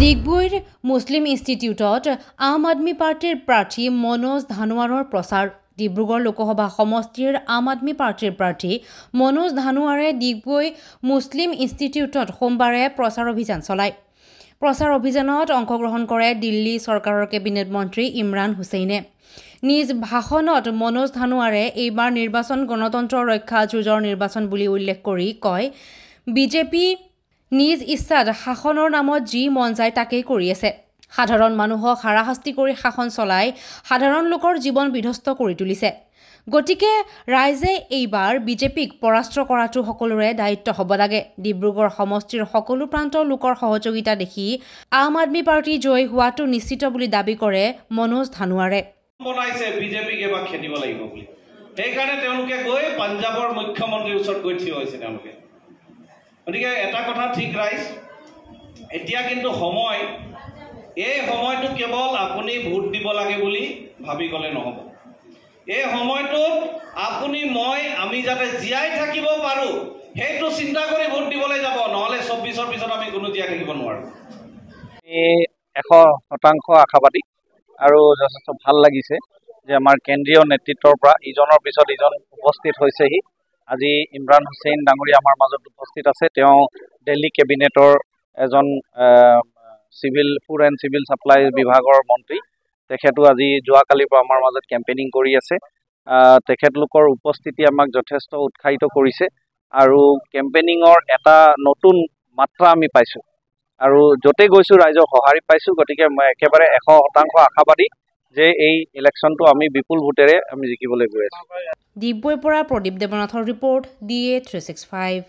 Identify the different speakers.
Speaker 1: ডিগবৈৰ মুছলিম ইনষ্টিটিউটত আম আদমি পাৰ্টিৰ প্ৰাৰ্থী মনোজ ধানোৱাৰৰ প্ৰচাৰ। ডিব্ৰুগড় লোকসভা সমষ্টিৰ আম আদমি পাৰ্টিৰ প্ৰাৰ্থী মনোজ ধানোৱাৰে ডিগবৈ মুছলিম ইনষ্টিটিউটত সোমবাৰে প্ৰচাৰ অভিযান চলায়। প্ৰচাৰ অভিযানত অংশগ্ৰহণ কৰে দিল্লী চৰকাৰৰ কেবিনেট মন্ত্ৰী ইমৰান হুছেইনে। নিজ ভাষণত মনোজ ধানোৱাৰে এইবাৰ নিৰ্বাচন গণতন্ত্ৰ ৰক্ষা যুঁজৰ নিৰ্বাচন বুলি উল্লেখ কৰি কয়, বিজেপি নিজ ইচ্ছাত শাসনৰ নামত যি মন যায় তাকেই কৰি আছে। সাধাৰণ মানুহক হাৰাশাস্তি কৰি শাসন চলাই সাধাৰণ লোকৰ জীৱন বিধ্বস্ত কৰি তুলিছে। গতিকে ৰাইজে এইবাৰ বিজেপিক পৰাস্ত কৰাটো সকলোৰে দায়িত্ব হ'ব লাগে। ডিব্ৰুগড় সমষ্টিৰ সকলো প্ৰান্তৰ লোকৰ সহযোগিতা দেখি আম আদমি পাৰ্টি জয়ী হোৱাটো নিশ্চিত বুলি দাবী কৰে মনোজ ধানোৱাৰে।
Speaker 2: বনাইছে বিজেপিক এবাৰ খেদিব লাগিব বুলি, সেইকাৰণে তেওঁলোকে গৈ পাঞ্জাৱৰ মুখ্যমন্ত্ৰীৰ ওচৰত গৈ থিয় হৈছে তেওঁলোকে। গতিকে এটা কথা ঠিক ৰাইজ, এতিয়া কিন্তু এই সময়টো কেৱল আপুনি ভোট দিব লাগে বুলি ভাবি গ'লে নহ'ব। এই সময়টোত আপুনি আমি যাতে জীয়াই থাকিব পাৰোঁ সেইটো চিন্তা কৰি ভোট দিবলৈ যাব, নহ'লে 24ৰ পিছত আমি কোনো জীয়াই থাকিব নোৱাৰোঁ।
Speaker 3: 100% আশাবাদী আৰু যথেষ্ট ভাল লাগিছে যে আমাৰ কেন্দ্ৰীয় নেতৃত্বৰ পৰা ইজনৰ পিছত ইজন উপস্থিত হৈছেহি। আজি ইমৰান হুছেইন ডাঙৰীয়া আমাৰ মাজত উপস্থিত আছে। তেওঁ দিল্লী কেবিনেটৰ এজন ফুড এণ্ড চিভিল ছাপ্লাই বিভাগৰ মন্ত্ৰী। তেখেতো আজি যোৱাকালিৰ পৰা আমাৰ মাজত কেম্পেইনিং কৰি আছে। তেখেতলোকৰ উপস্থিতি আমাক যথেষ্ট উৎসাহিত কৰিছে আৰু কেম্পেইনিঙৰ এটা নতুন মাত্ৰা আমি পাইছোঁ আৰু য'তে গৈছোঁ ৰাইজৰ সঁহাৰি পাইছোঁ। গতিকে মই একেবাৰে 100% আশাবাদী যে এই ইলেকশ্যনটো আমি বিপুল ভোটেৰে আমি জিকিবলৈ গৈ আছোঁ।
Speaker 1: ডিগবৈৰ পৰা প্ৰদীপ দেৱনাথৰ ৰিপৰ্ট DA 365।